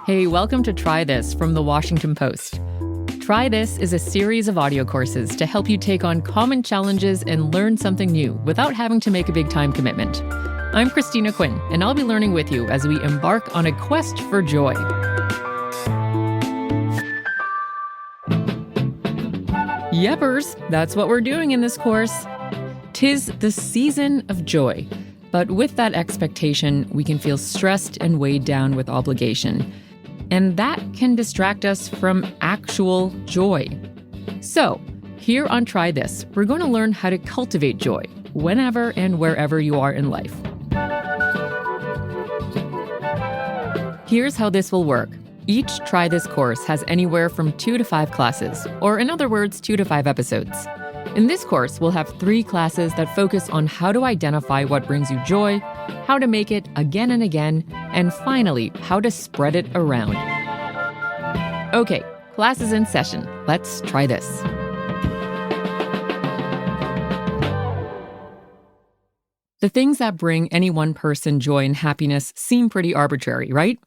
Hey, welcome to Try This from The Washington Post. Try This is a series of audio courses to help you take on common challenges and learn something new without having to make a big-time commitment. I'm Cristina Quinn, and I'll be learning with you as we embark on a quest for joy. Yeppers, that's what we're doing in this course. 'Tis the season of joy. But with that expectation, we can feel stressed and weighed down with obligation. And that can distract us from actual joy. So, here on Try This, we're going to learn how to cultivate joy whenever and wherever you are in life. Here's how this will work. Each Try This course has anywhere from 2 to 5 classes, or in other words, 2 to 5 episodes. In this course, we'll have 3 classes that focus on how to identify what brings you joy, how to make it again and again, and finally, how to spread it around. Okay, class is in session. Let's try this. The things that bring any one person joy and happiness seem pretty arbitrary, right?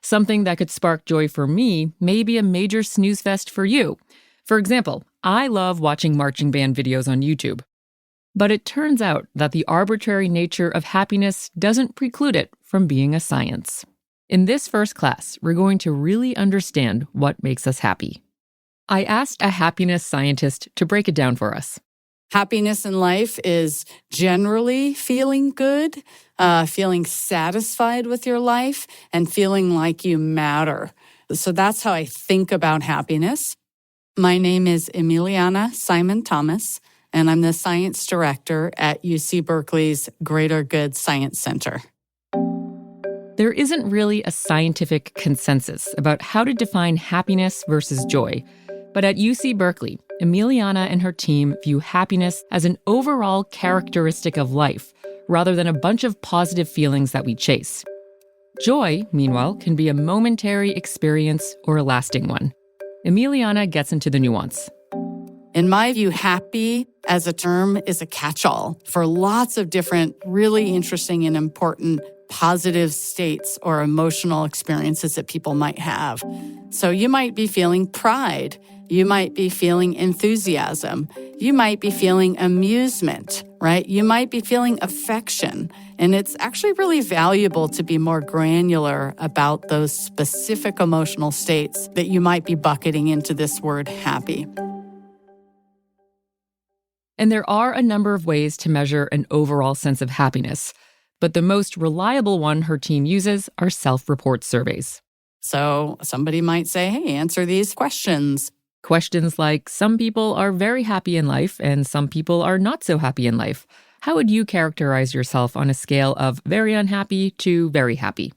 Something that could spark joy for me may be a major snooze fest for you. For example, I love watching marching band videos on YouTube. But it turns out that the arbitrary nature of happiness doesn't preclude it from being a science. In this first class, we're going to really understand what makes us happy. I asked a happiness scientist to break it down for us. Happiness in life is generally feeling good, feeling satisfied with your life, and feeling like you matter. So that's how I think about happiness. My name is Emiliana Simon-Thomas, and I'm the science director at UC Berkeley's Greater Good Science Center. There isn't really a scientific consensus about how to define happiness versus joy. But at UC Berkeley, Emiliana and her team view happiness as an overall characteristic of life, rather than a bunch of positive feelings that we chase. Joy, meanwhile, can be a momentary experience or a lasting one. Emiliana gets into the nuance. In my view, happy as a term is a catch-all for lots of different really interesting and important positive states or emotional experiences that people might have. So you might be feeling pride. You might be feeling enthusiasm. You might be feeling amusement, right? You might be feeling affection. And it's actually really valuable to be more granular about those specific emotional states that you might be bucketing into this word happy. And there are a number of ways to measure an overall sense of happiness. But the most reliable one her team uses are self-report surveys. So somebody might say, hey, answer these questions. Questions like, some people are very happy in life and some people are not so happy in life. How would you characterize yourself on a scale of very unhappy to very happy?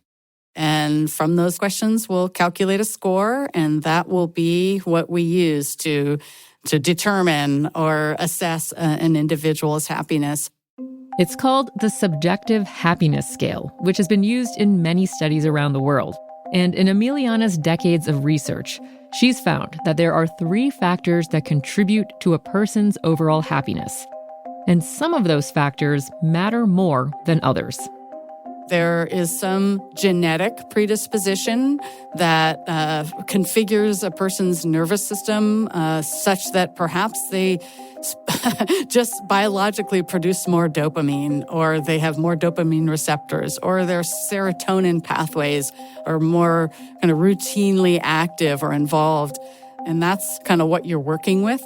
And from those questions, we'll calculate a score, and that will be what we use to determine or assess an individual's happiness. It's called the Subjective Happiness Scale, which has been used in many studies around the world. And in Emiliana's decades of research, she's found that there are 3 factors that contribute to a person's overall happiness. And some of those factors matter more than others. There is some genetic predisposition that configures a person's nervous system such that perhaps they just biologically produce more dopamine, or they have more dopamine receptors, or their serotonin pathways are more kind of routinely active or involved. And that's kind of what you're working with.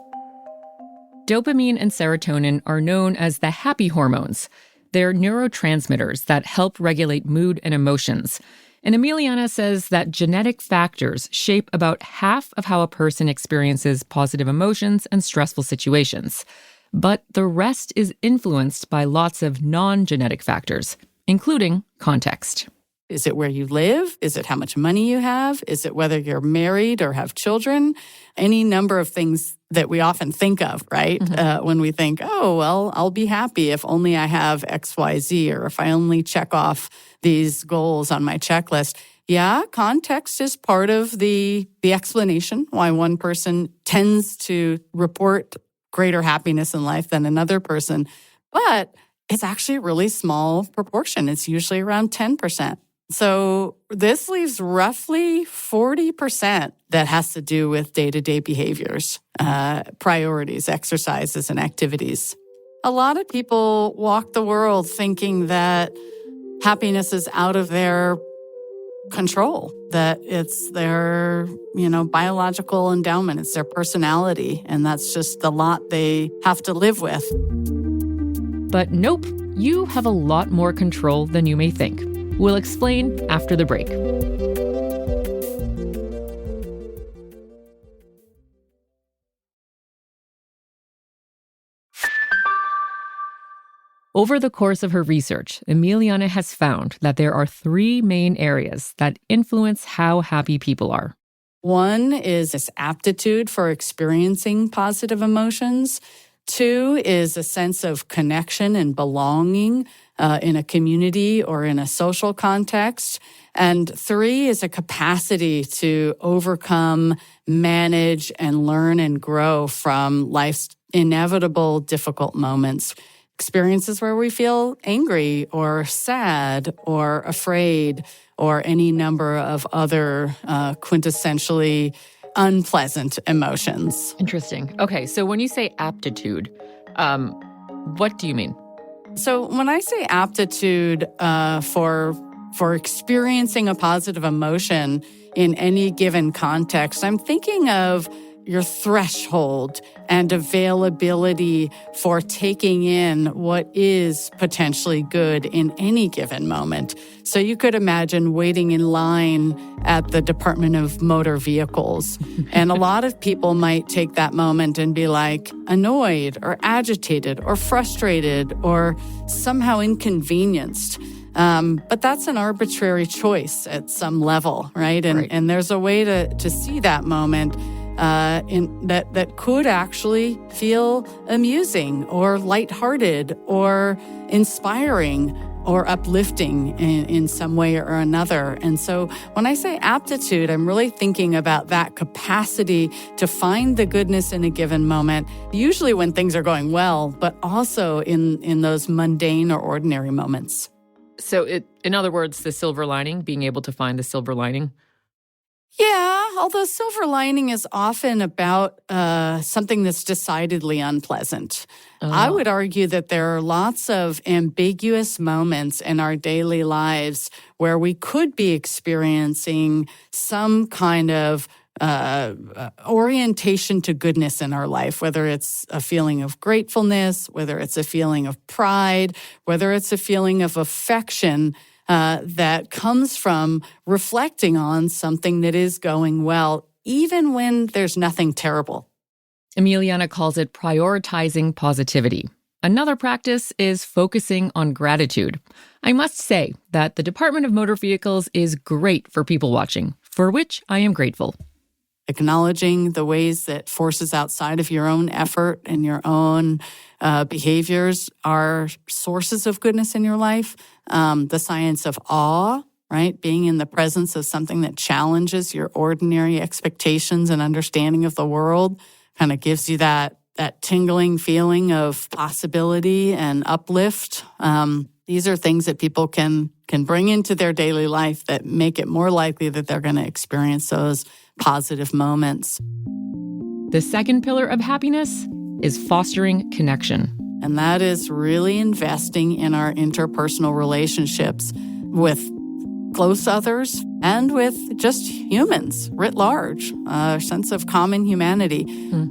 Dopamine and serotonin are known as the happy hormones. They're neurotransmitters that help regulate mood and emotions. And Emiliana says that genetic factors shape about half of how a person experiences positive emotions and stressful situations. But the rest is influenced by lots of non-genetic factors, including context. Is it where you live? Is it how much money you have? Is it whether you're married or have children? Any number of things that we often think of, right? When we think, oh, well, I'll be happy if only I have X, Y, Z, or if I only check off these goals on my checklist. Yeah, context is part of the explanation why one person tends to report greater happiness in life than another person. But it's actually a really small proportion. It's usually around 10%. So this leaves roughly 40% that has to do with day-to-day behaviors, priorities, exercises, and activities. A lot of people walk the world thinking that happiness is out of their control, that it's their, biological endowment, it's their personality, and that's just the lot they have to live with. But nope, you have a lot more control than you may think. We'll explain after the break. Over the course of her research, Emiliana has found that there are 3 main areas that influence how happy people are. One is this aptitude for experiencing positive emotions. 2 is a sense of connection and belonging in a community or in a social context. And 3 is a capacity to overcome, manage, and learn and grow from life's inevitable difficult moments. Experiences where we feel angry or sad or afraid or any number of other quintessentially unpleasant emotions. Interesting. Okay, so when you say aptitude, what do you mean? So when I say aptitude for experiencing a positive emotion in any given context, I'm thinking of your threshold and availability for taking in what is potentially good in any given moment. So you could imagine waiting in line at the Department of Motor Vehicles. And a lot of people might take that moment and be like annoyed or agitated or frustrated or somehow inconvenienced. But that's an arbitrary choice at some level, right? And there's a way to see that moment that could actually feel amusing or lighthearted or inspiring or uplifting in some way or another. And so when I say aptitude, I'm really thinking about that capacity to find the goodness in a given moment, usually when things are going well, but also in those mundane or ordinary moments. So in other words, the silver lining, being able to find the silver lining? Yeah, although silver lining is often about something that's decidedly unpleasant. I would argue that there are lots of ambiguous moments in our daily lives where we could be experiencing some kind of orientation to goodness in our life, whether it's a feeling of gratefulness, whether it's a feeling of pride, whether it's a feeling of affection that comes from reflecting on something that is going well, even when there's nothing terrible. Emiliana calls it prioritizing positivity. Another practice is focusing on gratitude. I must say that the Department of Motor Vehicles is great for people watching, for which I am grateful. Acknowledging the ways that forces outside of your own effort and your own behaviors are sources of goodness in your life. The science of awe, right? Being in the presence of something that challenges your ordinary expectations and understanding of the world kind of gives you that tingling feeling of possibility and uplift. These are things that people can bring into their daily life that make it more likely that they're going to experience those positive moments. The second pillar of happiness is fostering connection. And that is really investing in our interpersonal relationships with close others and with just humans writ large, a sense of common humanity.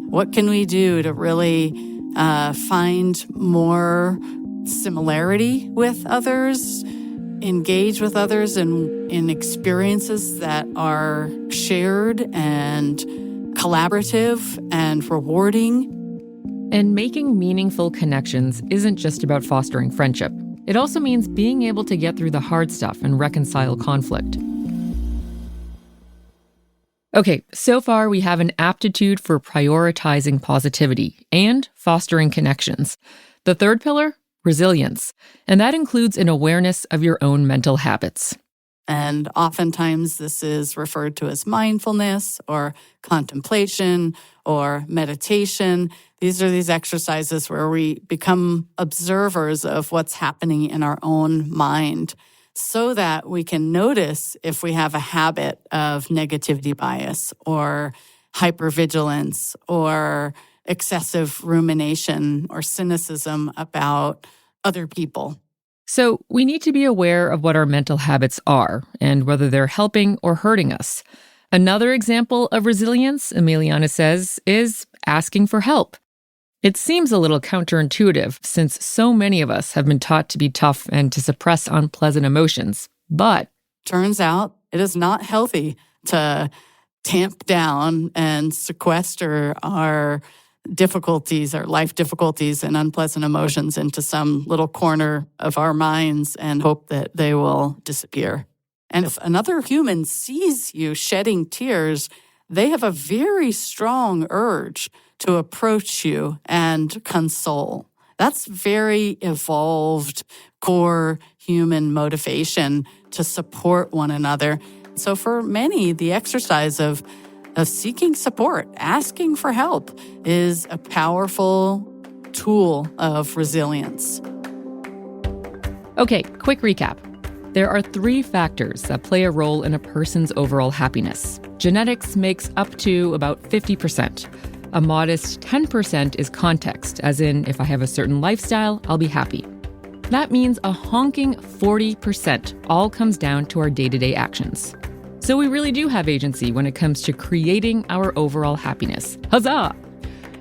What can we do to really find more similarity with others, engage with others in experiences that are shared and collaborative and rewarding? And making meaningful connections isn't just about fostering friendship. It also means being able to get through the hard stuff and reconcile conflict. Okay, so far we have an aptitude for prioritizing positivity and fostering connections. The third pillar? Resilience. And that includes an awareness of your own mental habits. And oftentimes this is referred to as mindfulness or contemplation or meditation. These are these exercises where we become observers of what's happening in our own mind. so that we can notice if we have a habit of negativity bias or hypervigilance or excessive rumination or cynicism about other people. So we need to be aware of what our mental habits are and whether they're helping or hurting us. Another example of resilience, Emiliana says, is asking for help. It seems a little counterintuitive since so many of us have been taught to be tough and to suppress unpleasant emotions. But turns out it is not healthy to tamp down and sequester our difficulties, our life difficulties and unpleasant emotions into some little corner of our minds and hope that they will disappear. And if another human sees you shedding tears, they have a very strong urge to approach you and console. That's very evolved, core human motivation to support one another. So for many, the exercise of seeking support, asking for help, is a powerful tool of resilience. Okay, quick recap. There are 3 factors that play a role in a person's overall happiness. Genetics makes up to about 50%. A modest 10% is context, as in, if I have a certain lifestyle, I'll be happy. That means a honking 40% all comes down to our day-to-day actions. So we really do have agency when it comes to creating our overall happiness. Huzzah!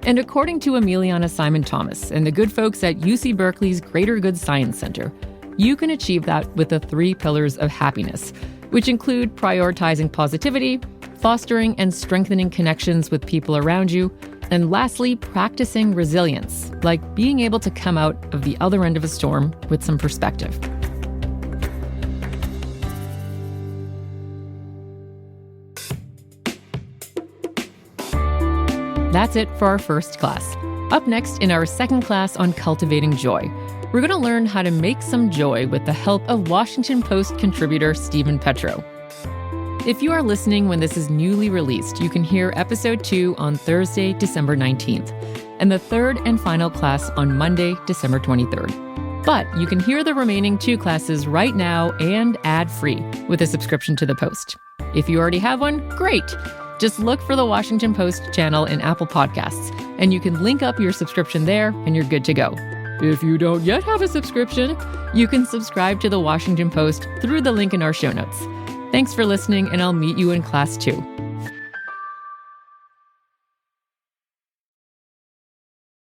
And according to Emiliana Simon-Thomas and the good folks at UC Berkeley's Greater Good Science Center, you can achieve that with the 3 pillars of happiness, which include prioritizing positivity, fostering and strengthening connections with people around you, and lastly, practicing resilience, like being able to come out of the other end of a storm with some perspective. That's it for our first class. Up next, in our second class on cultivating joy, we're going to learn how to make some joy with the help of Washington Post contributor Stephen Petro. If you are listening when this is newly released, you can hear episode 2 on Thursday, December 19th, and the third and final class on Monday, December 23rd. But you can hear the remaining 2 classes right now and ad-free with a subscription to the Post. If you already have one, great! Just look for the Washington Post channel in Apple Podcasts, and you can link up your subscription there, and you're good to go. If you don't yet have a subscription, you can subscribe to the Washington Post through the link in our show notes. Thanks for listening, and I'll meet you in class 2.